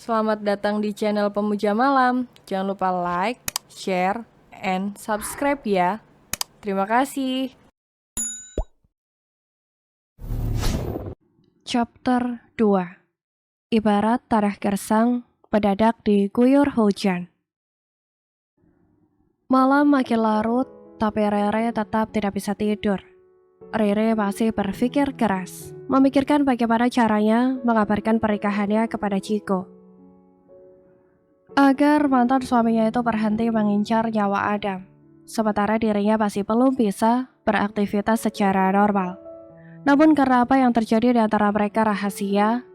Selamat datang di channel Pemuja Malam. Jangan lupa like, share, and subscribe ya. Terima kasih. Chapter 2. Ibarat tanah gersang, mendadak diguyur hujan. Malam makin larut, tapi Rere tetap tidak bisa tidur. Rere masih berpikir keras, memikirkan bagaimana caranya mengabarkan pernikahannya kepada Chiko. Agar mantan suaminya itu berhenti mengincar nyawa Adam, sementara dirinya masih belum bisa beraktivitas secara normal. Namun karena apa yang terjadi di antara mereka rahasia,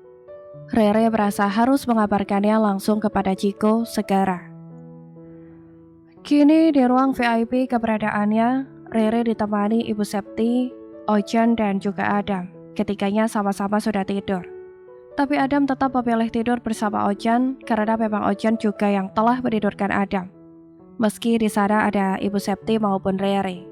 Rere merasa harus mengabarkannya langsung kepada Chiko segera. Kini di ruang VIP keberadaannya, Rere ditemani Ibu Septi, Ojan, dan juga Adam. Ketiganya sama-sama sudah tidur. Tapi Adam tetap memilih tidur bersama Ojan karena memang Ojan juga yang telah menidurkan Adam. Meski di sana ada Ibu Septi maupun Rere.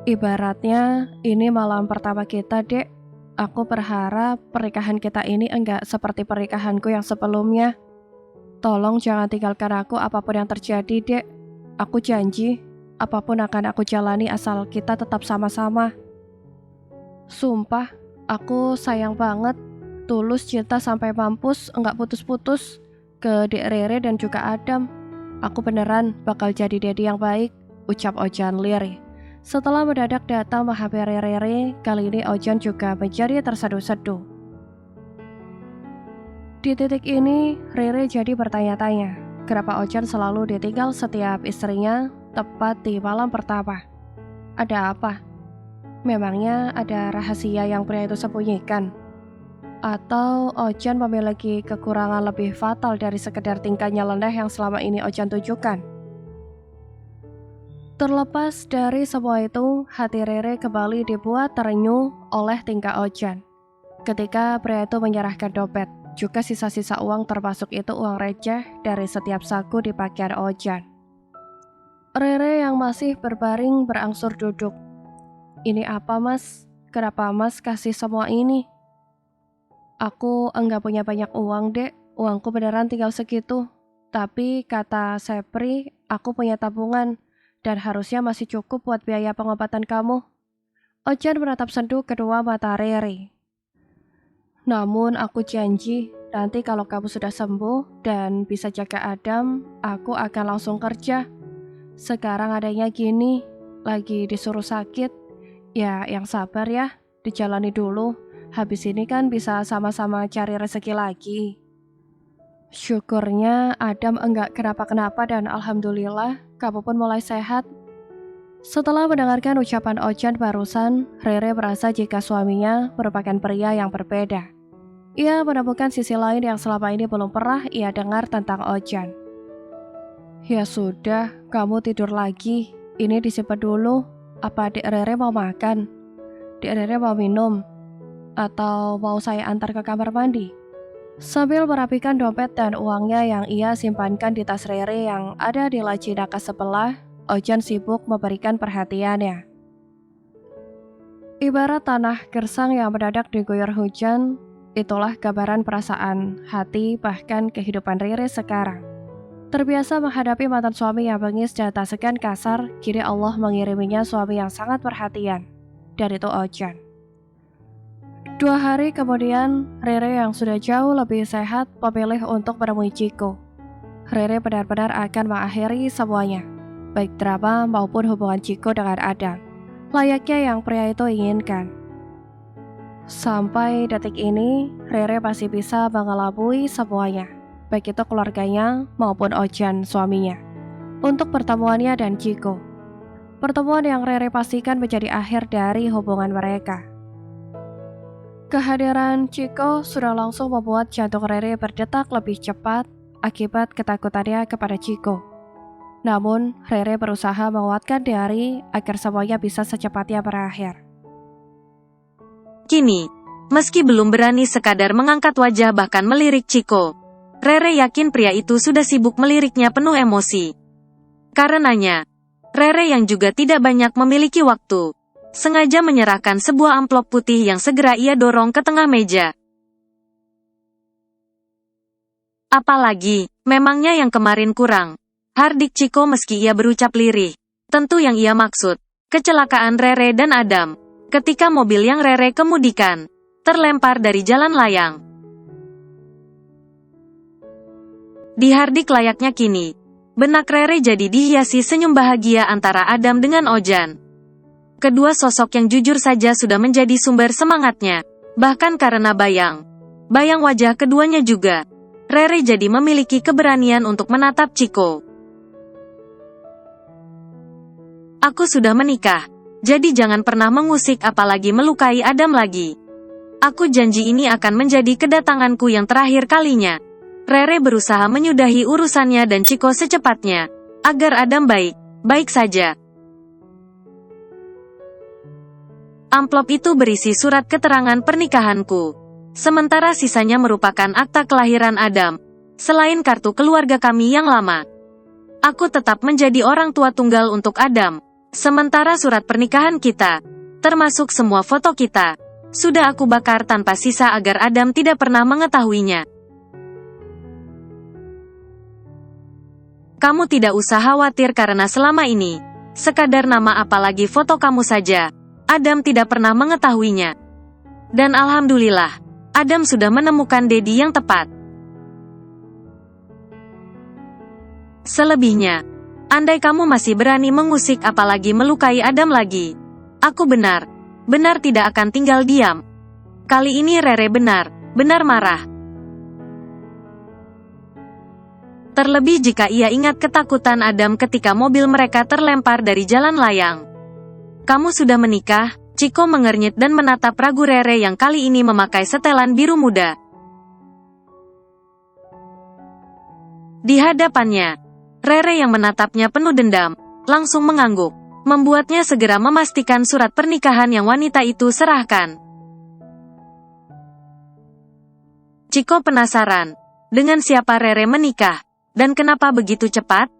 Ibaratnya ini malam pertama kita, Dek. Aku berharap pernikahan kita ini enggak seperti pernikahanku yang sebelumnya. Tolong jangan tinggalkan aku apapun yang terjadi, Dek. Aku janji, apapun akan aku jalani asal kita tetap sama-sama. Sumpah, aku sayang banget, tulus cinta sampai mampus, enggak putus-putus ke Dek Rere dan juga Adam. Aku beneran bakal jadi daddy yang baik, ucap Ojan lirih. Setelah mendadak datang menghampiri Rere, kali ini Ojan juga menjadi terseduh-seduh. Di titik ini, Rere jadi bertanya-tanya, kenapa Ojan selalu ditinggal setiap istrinya tepat di malam pertama? Ada apa? Memangnya ada rahasia yang pria itu sembunyikan? Atau Ojan memiliki kekurangan lebih fatal dari sekedar tingkah nyeleneh yang selama ini Ojan tunjukkan? Terlepas dari semua itu, hati Rere kembali dibuat terenyuh oleh tingkah Ojan. Ketika pria itu menyerahkan dompet, juga sisa-sisa uang termasuk itu uang receh dari setiap saku di pakaian Ojan. Rere yang masih berbaring berangsur duduk. Ini apa, Mas? Kenapa Mas kasih semua ini? Aku enggak punya banyak uang, Dek. Uangku beneran tinggal segitu. Tapi kata Sepri, aku punya tabungan dan harusnya masih cukup buat biaya pengobatan kamu. Ojan menatap sendu kedua mata Rere. Namun aku janji, nanti kalau kamu sudah sembuh dan bisa jaga Adam, aku akan langsung kerja. Sekarang adanya gini, lagi disuruh sakit. Ya, yang sabar ya, dijalani dulu. Habis ini kan bisa sama-sama cari rezeki lagi. Syukurnya Adam enggak kenapa-kenapa dan alhamdulillah kamu pun mulai sehat. Setelah mendengarkan ucapan Ojan barusan, Rere merasa jika suaminya merupakan pria yang berbeda. Ia menemukan sisi lain yang selama ini belum pernah ia dengar tentang Ojan. Ya sudah, kamu tidur lagi. Ini disimpan dulu. Apa Dek Rere mau makan? Dek Rere mau minum? Atau mau saya antar ke kamar mandi? Sambil merapikan dompet dan uangnya yang ia simpankan di tas Rere yang ada di laci nakas sebelah, Ojan sibuk memberikan perhatiannya. Ibarat tanah gersang yang mendadak diguyur hujan, itulah gambaran perasaan, hati, bahkan kehidupan Rere sekarang. Terbiasa menghadapi mantan suami yang bengis dan tak segan kasar, kini Allah mengiriminya suami yang sangat perhatian. Dan itu Ojan. 2 hari kemudian, Rere yang sudah jauh lebih sehat memilih untuk menemui Chiko. Rere benar-benar akan mengakhiri semuanya, baik drama maupun hubungan Chiko dengan Adam, layaknya yang pria itu inginkan. Sampai detik ini, Rere masih bisa mengelabui semuanya, baik itu keluarganya maupun Ojan suaminya, untuk pertemuannya dan Chiko. Pertemuan yang Rere pastikan menjadi akhir dari hubungan mereka. Kehadiran Chiko sudah langsung membuat jantung Rere berdetak lebih cepat akibat ketakutannya kepada Chiko. Namun, Rere berusaha menguatkan diri agar semuanya bisa secepatnya berakhir. Kini, meski belum berani sekadar mengangkat wajah bahkan melirik Chiko, Rere yakin pria itu sudah sibuk meliriknya penuh emosi. Karenanya, Rere yang juga tidak banyak memiliki waktu, sengaja menyerahkan sebuah amplop putih yang segera ia dorong ke tengah meja. Apalagi, memangnya yang kemarin kurang? Hardik Chico meski ia berucap lirih. Tentu yang ia maksud, kecelakaan Rere dan Adam. Ketika mobil yang Rere kemudikan, terlempar dari jalan layang. Di Hardik layaknya kini, benak Rere jadi dihiasi senyum bahagia antara Adam dengan Ojan. Kedua sosok yang jujur saja sudah menjadi sumber semangatnya. Bahkan karena bayang wajah keduanya juga, Rere jadi memiliki keberanian untuk menatap Chico. Aku sudah menikah, jadi jangan pernah mengusik apalagi melukai Adam lagi. Aku janji ini akan menjadi kedatanganku yang terakhir kalinya. Rere berusaha menyudahi urusannya dan Chico secepatnya, agar Adam baik saja. Amplop itu berisi surat keterangan pernikahanku. Sementara sisanya merupakan akta kelahiran Adam. Selain kartu keluarga kami yang lama, aku tetap menjadi orang tua tunggal untuk Adam. Sementara surat pernikahan kita, termasuk semua foto kita, sudah aku bakar tanpa sisa agar Adam tidak pernah mengetahuinya. Kamu tidak usah khawatir karena selama ini, sekadar nama apalagi foto kamu saja, Adam tidak pernah mengetahuinya. Dan alhamdulillah, Adam sudah menemukan Dedi yang tepat. Selebihnya, andai kamu masih berani mengusik apalagi melukai Adam lagi, aku benar tidak akan tinggal diam. Kali ini Rere benar marah. Terlebih jika ia ingat ketakutan Adam ketika mobil mereka terlempar dari jalan layang. Kamu sudah menikah? Chico mengernyit dan menatap ragu Rere yang kali ini memakai setelan biru muda. Di hadapannya, Rere yang menatapnya penuh dendam, langsung mengangguk, membuatnya segera memastikan surat pernikahan yang wanita itu serahkan. Chico penasaran, dengan siapa Rere menikah, dan kenapa begitu cepat?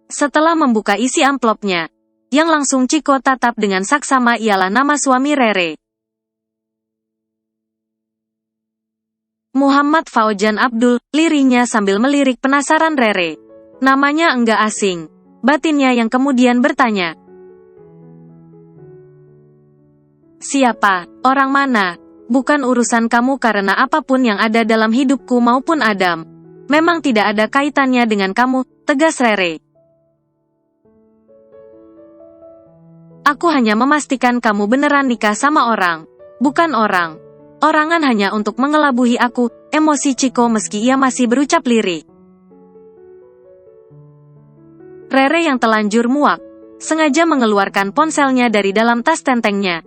Setelah membuka isi amplopnya, yang langsung Chico tatap dengan saksama ialah nama suami Rere. Muhammad Fauzan Abdul, lirihnya sambil melirik penasaran Rere. Namanya enggak asing, batinnya yang kemudian bertanya. Siapa? Orang mana? Bukan urusan kamu karena apapun yang ada dalam hidupku maupun Adam, memang tidak ada kaitannya dengan kamu, tegas Rere. Aku hanya memastikan kamu beneran nikah sama orang, bukan orang. Orangan hanya untuk mengelabuhi aku, emosi Chico meski ia masih berucap lirih. Rere yang telanjur muak, sengaja mengeluarkan ponselnya dari dalam tas tentengnya.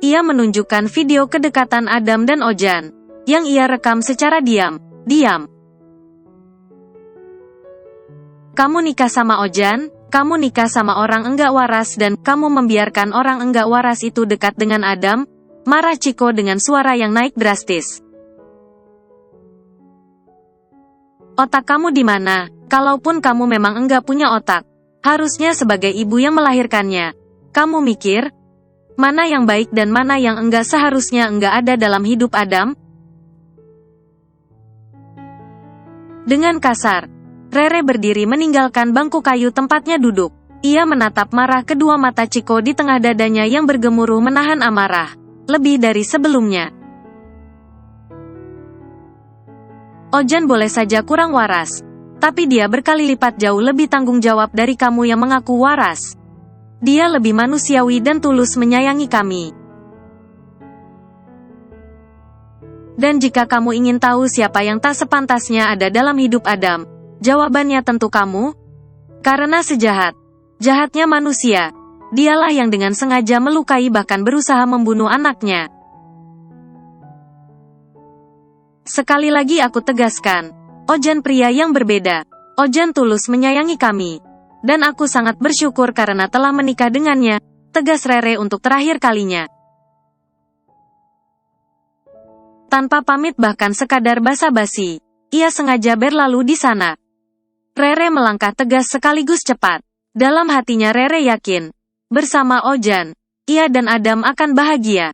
Ia menunjukkan video kedekatan Adam dan Ojan, yang ia rekam secara diam. Kamu nikah sama Ojan? Kamu nikah sama orang enggak waras dan kamu membiarkan orang enggak waras itu dekat dengan Adam? Marah Chico dengan suara yang naik drastis. Otak kamu di mana? Kalaupun kamu memang enggak punya otak, harusnya sebagai ibu yang melahirkannya, kamu mikir, mana yang baik dan mana yang enggak seharusnya enggak ada dalam hidup Adam? Dengan kasar, Rere berdiri meninggalkan bangku kayu tempatnya duduk. Ia menatap marah kedua mata Chico di tengah dadanya yang bergemuruh menahan amarah. Lebih dari sebelumnya. Ojan boleh saja kurang waras, tapi dia berkali lipat jauh lebih tanggung jawab dari kamu yang mengaku waras. Dia lebih manusiawi dan tulus menyayangi kami. Dan jika kamu ingin tahu siapa yang tak sepantasnya ada dalam hidup Adam, jawabannya tentu kamu. Karena jahatnya manusia, dialah yang dengan sengaja melukai bahkan berusaha membunuh anaknya. Sekali lagi aku tegaskan, Ojan pria yang berbeda. Ojan tulus menyayangi kami. Dan aku sangat bersyukur karena telah menikah dengannya, tegas Rere untuk terakhir kalinya. Tanpa pamit bahkan sekadar basa-basi, ia sengaja berlalu di sana. Rere melangkah tegas sekaligus cepat. Dalam hatinya Rere yakin, bersama Ojan, ia dan Adam akan bahagia.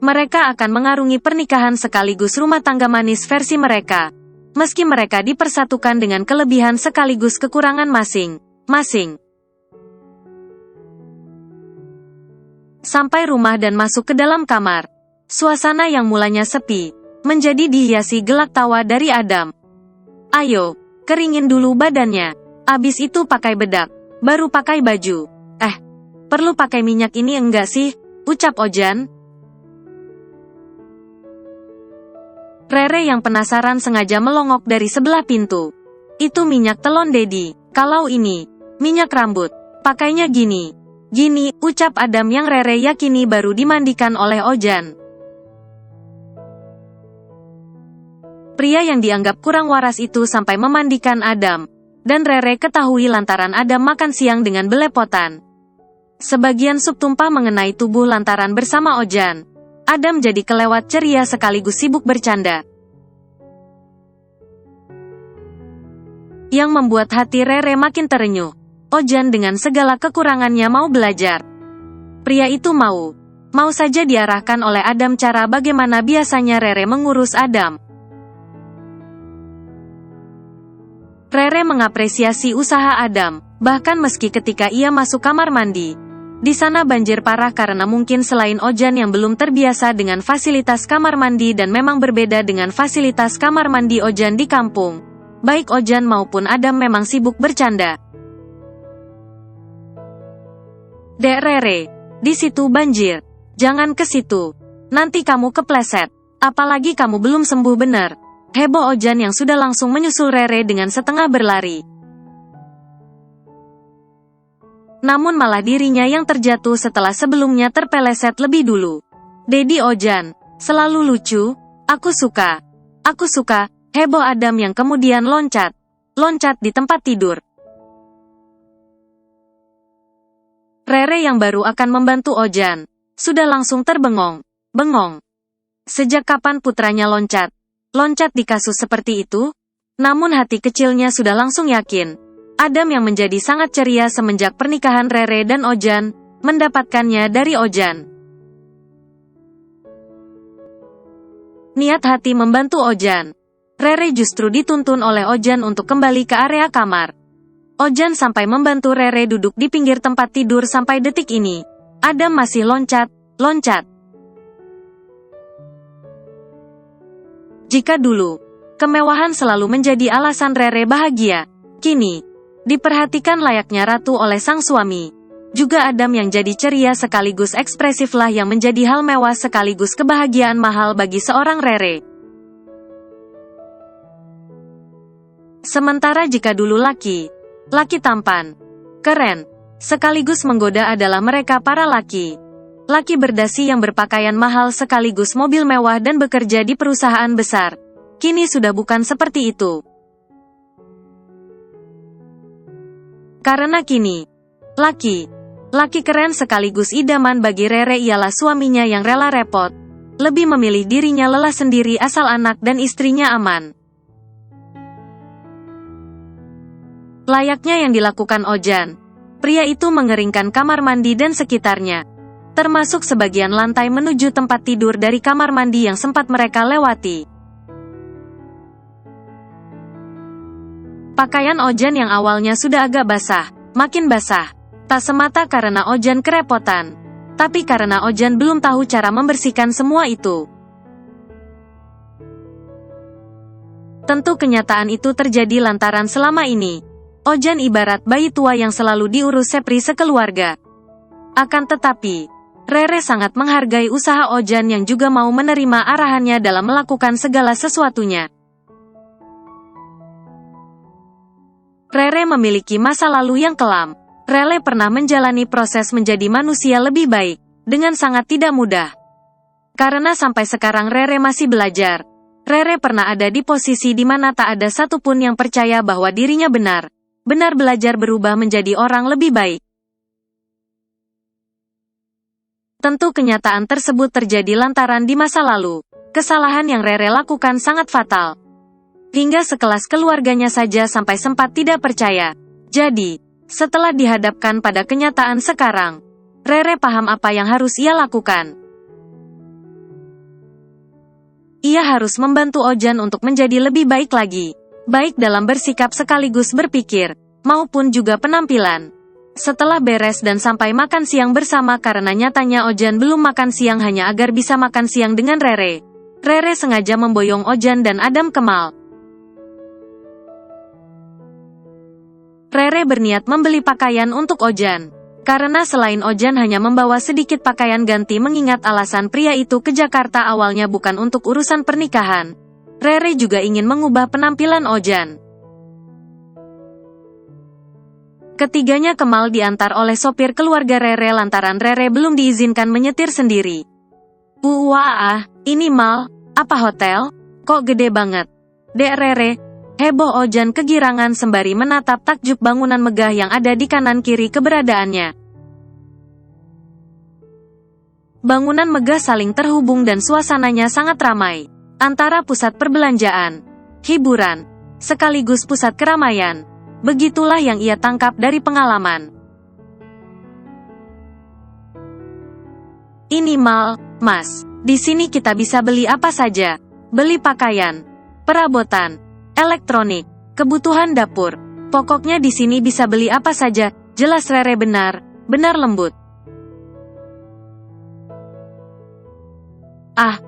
Mereka akan mengarungi pernikahan sekaligus rumah tangga manis versi mereka. Meski mereka dipersatukan dengan kelebihan sekaligus kekurangan masing-masing. Sampai rumah dan masuk ke dalam kamar. Suasana yang mulanya sepi, menjadi dihiasi gelak tawa dari Adam. Ayo, keringin dulu badannya. Abis itu pakai bedak, baru pakai baju. Perlu pakai minyak ini enggak sih? Ucap Ojan. Rere yang penasaran sengaja melongok dari sebelah pintu. Itu minyak telon Dedi. Kalau ini minyak rambut, pakainya gini, ucap Adam yang Rere yakini baru dimandikan oleh Ojan. Pria yang dianggap kurang waras itu sampai memandikan Adam, dan Rere ketahui lantaran Adam makan siang dengan belepotan. Sebagian sup tumpah mengenai tubuh lantaran bersama Ojan. Adam jadi kelewat ceria sekaligus sibuk bercanda. Yang membuat hati Rere makin terenyuh. Ojan dengan segala kekurangannya mau belajar. Pria itu mau saja diarahkan oleh Adam cara bagaimana biasanya Rere mengurus Adam. Rere mengapresiasi usaha Adam, bahkan meski ketika ia masuk kamar mandi. Di sana banjir parah karena mungkin selain Ojan yang belum terbiasa dengan fasilitas kamar mandi dan memang berbeda dengan fasilitas kamar mandi Ojan di kampung. Baik Ojan maupun Adam memang sibuk bercanda. Dek Rere, di situ banjir. Jangan ke situ. Nanti kamu kepleset. Apalagi kamu belum sembuh benar. Heboh Ojan yang sudah langsung menyusul Rere dengan setengah berlari. Namun malah dirinya yang terjatuh setelah sebelumnya terpeleset lebih dulu. Dedi Ojan, selalu lucu, aku suka, heboh Adam yang kemudian loncat di tempat tidur. Rere yang baru akan membantu Ojan, sudah langsung bengong. Sejak kapan putranya loncat di kasus seperti itu? Namun hati kecilnya sudah langsung yakin. Adam yang menjadi sangat ceria semenjak pernikahan Rere dan Ojan, mendapatkannya dari Ojan. Niat hati membantu Ojan. Rere justru dituntun oleh Ojan untuk kembali ke area kamar. Ojan sampai membantu Rere duduk di pinggir tempat tidur sampai detik ini. Adam masih loncat. Jika dulu, kemewahan selalu menjadi alasan Rere bahagia, kini, diperhatikan layaknya ratu oleh sang suami. Juga Adam yang jadi ceria sekaligus ekspresiflah yang menjadi hal mewah sekaligus kebahagiaan mahal bagi seorang Rere. Sementara jika dulu laki tampan, keren, sekaligus menggoda adalah mereka para laki berdasi yang berpakaian mahal sekaligus mobil mewah dan bekerja di perusahaan besar. Kini sudah bukan seperti itu. Karena kini, laki keren sekaligus idaman bagi Rere ialah suaminya yang rela repot, lebih memilih dirinya lelah sendiri asal anak dan istrinya aman. Layaknya yang dilakukan Ojan, pria itu mengeringkan kamar mandi dan sekitarnya, termasuk sebagian lantai menuju tempat tidur dari kamar mandi yang sempat mereka lewati. Pakaian Ojan yang awalnya sudah agak basah, makin basah. Tak semata karena Ojan kerepotan, tapi karena Ojan belum tahu cara membersihkan semua itu. Tentu kenyataan itu terjadi lantaran selama ini, Ojan ibarat bayi tua yang selalu diurus Sepri sekeluarga. Akan tetapi, Rere sangat menghargai usaha Ojan yang juga mau menerima arahannya dalam melakukan segala sesuatunya. Rere memiliki masa lalu yang kelam. Rere pernah menjalani proses menjadi manusia lebih baik, dengan sangat tidak mudah. Karena sampai sekarang Rere masih belajar. Rere pernah ada di posisi di mana tak ada satupun yang percaya bahwa dirinya benar belajar berubah menjadi orang lebih baik. Tentu kenyataan tersebut terjadi lantaran di masa lalu, kesalahan yang Rere lakukan sangat fatal. Hingga sekelas keluarganya saja sampai sempat tidak percaya. Jadi, setelah dihadapkan pada kenyataan sekarang, Rere paham apa yang harus ia lakukan. Ia harus membantu Ojan untuk menjadi lebih baik lagi. Baik dalam bersikap sekaligus berpikir, maupun juga penampilan. Setelah beres dan sampai makan siang bersama karena nyatanya Ojan belum makan siang hanya agar bisa makan siang dengan Rere. Rere sengaja memboyong Ojan dan Adam ke mall. Rere berniat membeli pakaian untuk Ojan. Karena selain Ojan hanya membawa sedikit pakaian ganti mengingat alasan pria itu ke Jakarta awalnya bukan untuk urusan pernikahan. Rere juga ingin mengubah penampilan Ojan. Ketiganya ke mall diantar oleh sopir keluarga Rere lantaran Rere belum diizinkan menyetir sendiri. Wah, ini mall? Apa hotel? Kok gede banget? Dek Rere, heboh Ojan kegirangan sembari menatap takjub bangunan megah yang ada di kanan kiri keberadaannya. Bangunan megah saling terhubung dan suasananya sangat ramai. Antara pusat perbelanjaan, hiburan, sekaligus pusat keramaian. Begitulah yang ia tangkap dari pengalaman. Ini mall, Mas. Di sini kita bisa beli apa saja. Beli pakaian, perabotan, elektronik, kebutuhan dapur. Pokoknya di sini bisa beli apa saja. Jelas Rere benar lembut. Ah,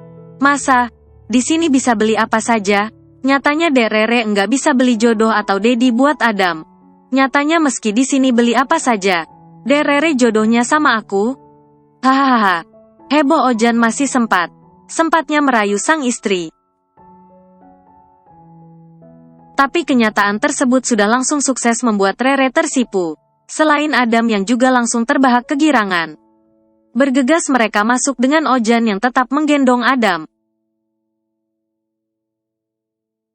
masa? Di sini bisa beli apa saja? Nyatanya Dek Rere enggak bisa beli jodoh atau Dedi buat Adam. Nyatanya meski di sini beli apa saja, Dek Rere jodohnya sama aku. Hahaha. Heboh Ojan masih sempatnya merayu sang istri. Tapi kenyataan tersebut sudah langsung sukses membuat Rere tersipu. Selain Adam yang juga langsung terbahak kegirangan. Bergegas mereka masuk dengan Ojan yang tetap menggendong Adam.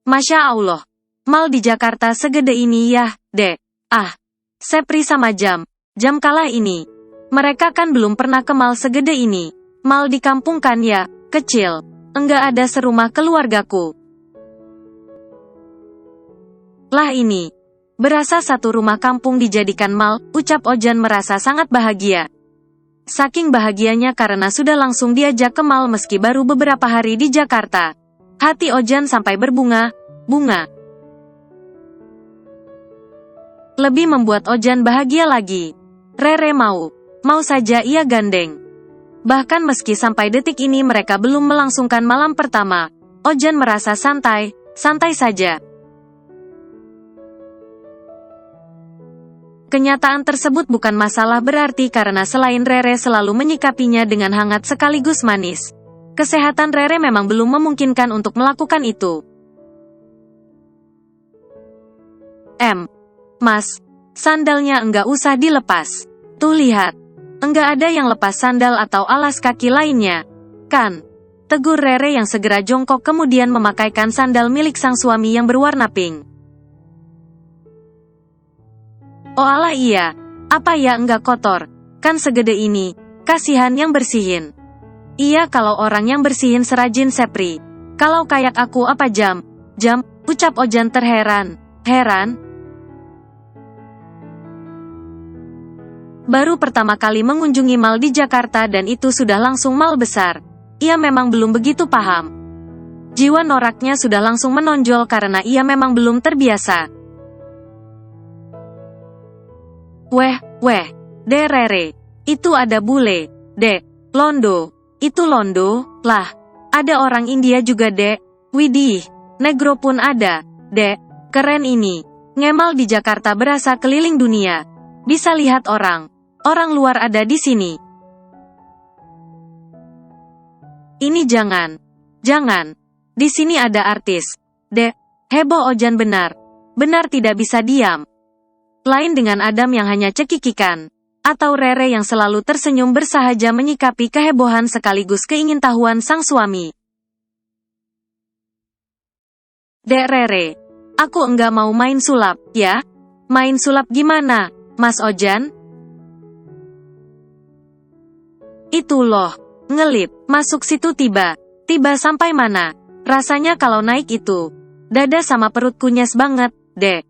Masya Allah, mal di Jakarta segede ini ya, Dek. Ah, Sepri sama Jam kalah ini. Mereka kan belum pernah ke mal segede ini. Mal di kampung kan ya, kecil. Enggak ada serumah keluargaku. Lah ini, berasa satu rumah kampung dijadikan mal, ucap Ojan merasa sangat bahagia. Saking bahagianya karena sudah langsung diajak ke mal meski baru beberapa hari di Jakarta. Hati Ojan sampai berbunga. Lebih membuat Ojan bahagia lagi. Rere mau saja ia gandeng. Bahkan meski sampai detik ini mereka belum melangsungkan malam pertama, Ojan merasa santai saja. Kenyataan tersebut bukan masalah berarti karena selain Rere selalu menyikapinya dengan hangat sekaligus manis. Kesehatan Rere memang belum memungkinkan untuk melakukan itu. Mas, sandalnya enggak usah dilepas. Tuh lihat, enggak ada yang lepas sandal atau alas kaki lainnya. Kan? Tegur Rere yang segera jongkok kemudian memakaikan sandal milik sang suami yang berwarna pink. Oh alah iya, apa ya enggak kotor? Kan segede ini, kasihan yang bersihin. Iya kalau orang yang bersihin serajin Sepri. Kalau kayak aku apa Jam, ucap Ojan terheran. Baru pertama kali mengunjungi mal di Jakarta dan itu sudah langsung mal besar. Ia memang belum begitu paham. Jiwa noraknya sudah langsung menonjol karena ia memang belum terbiasa. Weh, Dek Rere, itu ada bule, Dek, Londo, itu Londo, lah, ada orang India juga Dek, widih, negro pun ada, Dek, keren ini, ngemal di Jakarta berasa keliling dunia, bisa lihat orang luar ada di sini. Ini jangan, di sini ada artis, Dek, heboh Ojan benar tidak bisa diam. Lain dengan Adam yang hanya cekikikan, atau Rere yang selalu tersenyum bersahaja menyikapi kehebohan sekaligus keingintahuan sang suami. Dek Rere, aku enggak mau main sulap, ya? Main sulap gimana, Mas Ojan? Itu loh, ngelip, masuk situ tiba sampai mana? Rasanya kalau naik itu, dada sama perutku nyes banget, Dek.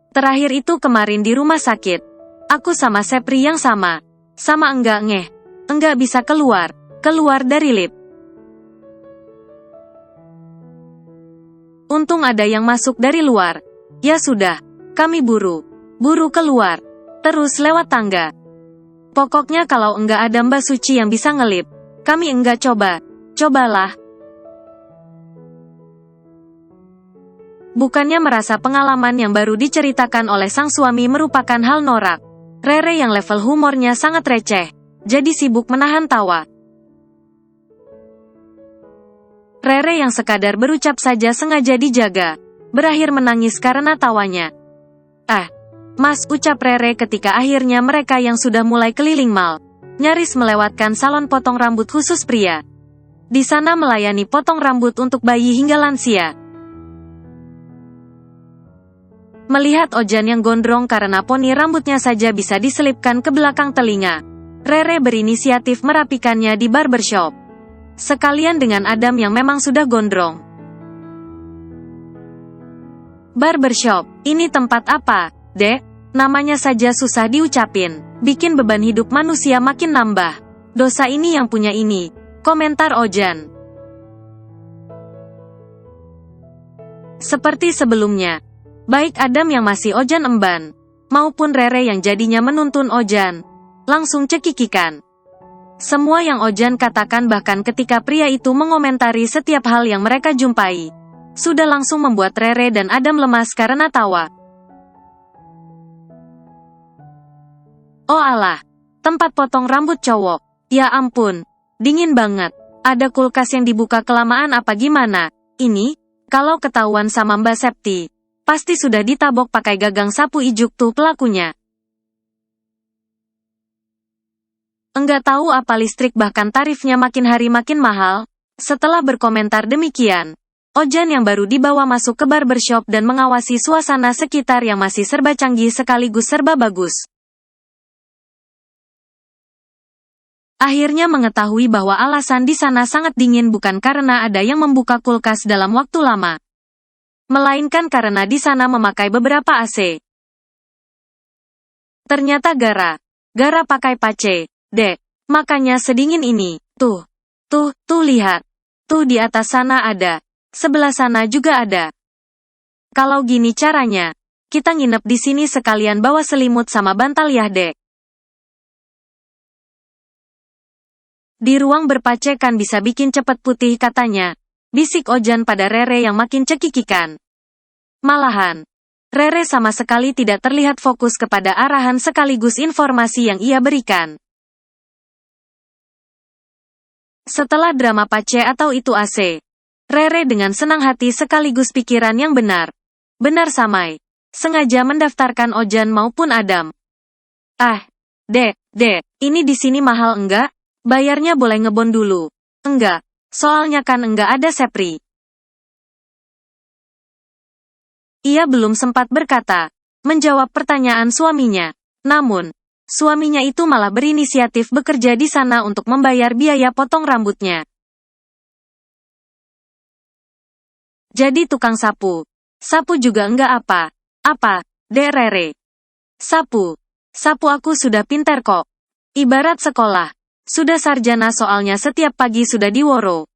Terakhir itu kemarin di rumah sakit. Aku sama Sepri yang sama enggak bisa keluar dari lift. Untung ada yang masuk dari luar. Ya sudah, kami buru keluar. Terus lewat tangga. Pokoknya kalau enggak ada Mbak Suci yang bisa ngelip, kami enggak cobalah. Bukannya merasa pengalaman yang baru diceritakan oleh sang suami merupakan hal norak. Rere yang level humornya sangat receh, jadi sibuk menahan tawa. Rere yang sekadar berucap saja sengaja dijaga, berakhir menangis karena tawanya. Mas, ucap Rere ketika akhirnya mereka yang sudah mulai keliling mal, nyaris melewatkan salon potong rambut khusus pria. Di sana melayani potong rambut untuk bayi hingga lansia. Melihat Ojan yang gondrong karena poni rambutnya saja bisa diselipkan ke belakang telinga, Rere berinisiatif merapikannya di barbershop. Sekalian dengan Adam yang memang sudah gondrong. Barbershop, ini tempat apa, Dek? Namanya saja susah diucapin, bikin beban hidup manusia makin nambah. Dosa ini yang punya ini, komentar Ojan. Seperti sebelumnya, baik Adam yang masih Ojan emban, maupun Rere yang jadinya menuntun Ojan, langsung cekikikan. Semua yang Ojan katakan bahkan ketika pria itu mengomentari setiap hal yang mereka jumpai, sudah langsung membuat Rere dan Adam lemas karena tawa. Oh alah, tempat potong rambut cowok. Ya ampun, dingin banget. Ada kulkas yang dibuka kelamaan apa gimana? Ini, kalau ketahuan sama Mbak Septi, pasti sudah ditabok pakai gagang sapu ijuk tuh pelakunya. Enggak tahu apa listrik bahkan tarifnya makin hari makin mahal. Setelah berkomentar demikian, Ojan yang baru dibawa masuk ke barbershop dan mengawasi suasana sekitar yang masih serba canggih sekaligus serba bagus. Akhirnya mengetahui bahwa alasan di sana sangat dingin bukan karena ada yang membuka kulkas dalam waktu lama, melainkan karena di sana memakai beberapa AC. Ternyata gara pakai pace, Dek. Makanya sedingin ini. Tuh lihat. Tuh di atas sana ada. Sebelah sana juga ada. Kalau gini caranya, kita nginep di sini sekalian bawa selimut sama bantal ya, Dek. Di ruang berpace kan bisa bikin cepet putih katanya. Bisik Ojan pada Rere yang makin cekikikan. Malahan, Rere sama sekali tidak terlihat fokus kepada arahan sekaligus informasi yang ia berikan. Setelah drama pace atau itu AC, Rere dengan senang hati sekaligus pikiran yang benar Samai, sengaja mendaftarkan Ojan maupun Adam. Dek, ini di sini mahal enggak? Bayarnya boleh ngebon dulu. Enggak, soalnya kan enggak ada Sepri. Ia belum sempat berkata, menjawab pertanyaan suaminya. Namun, suaminya itu malah berinisiatif bekerja di sana untuk membayar biaya potong rambutnya. Jadi tukang sapu. Sapu juga enggak apa, Dek Rere. Sapu aku sudah pinter kok. Ibarat sekolah. Sudah sarjana soalnya setiap pagi sudah diworo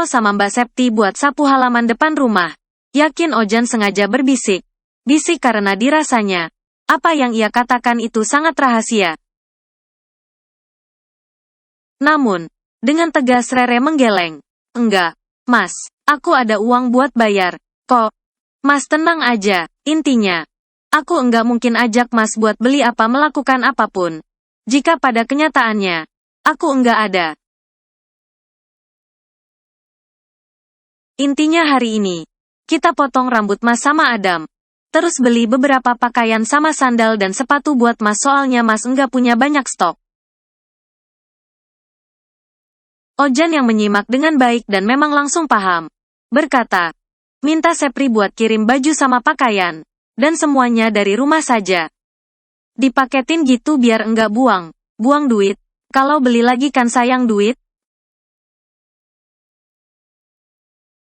sama Mbak Septi buat sapu halaman depan rumah. Yakin Ojan sengaja berbisik karena dirasanya, apa yang ia katakan itu sangat rahasia. Namun, dengan tegas Rere menggeleng. Enggak, Mas, aku ada uang buat bayar, kok. Mas tenang aja, intinya, aku enggak mungkin ajak Mas buat beli apa melakukan apapun, jika pada kenyataannya, aku enggak ada. Intinya hari ini, kita potong rambut Mas sama Adam. Terus beli beberapa pakaian sama sandal dan sepatu buat Mas soalnya Mas enggak punya banyak stok. Ojan yang menyimak dengan baik dan memang langsung paham. Berkata, minta Sepri buat kirim baju sama pakaian. Dan semuanya dari rumah saja. Dipaketin gitu biar enggak buang duit. Kalau beli lagi kan sayang duit.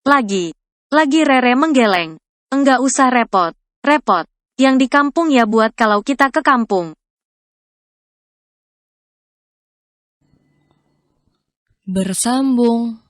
Lagi Rere menggeleng. Enggak usah repot. Yang di kampung ya buat kalau kita ke kampung. Bersambung.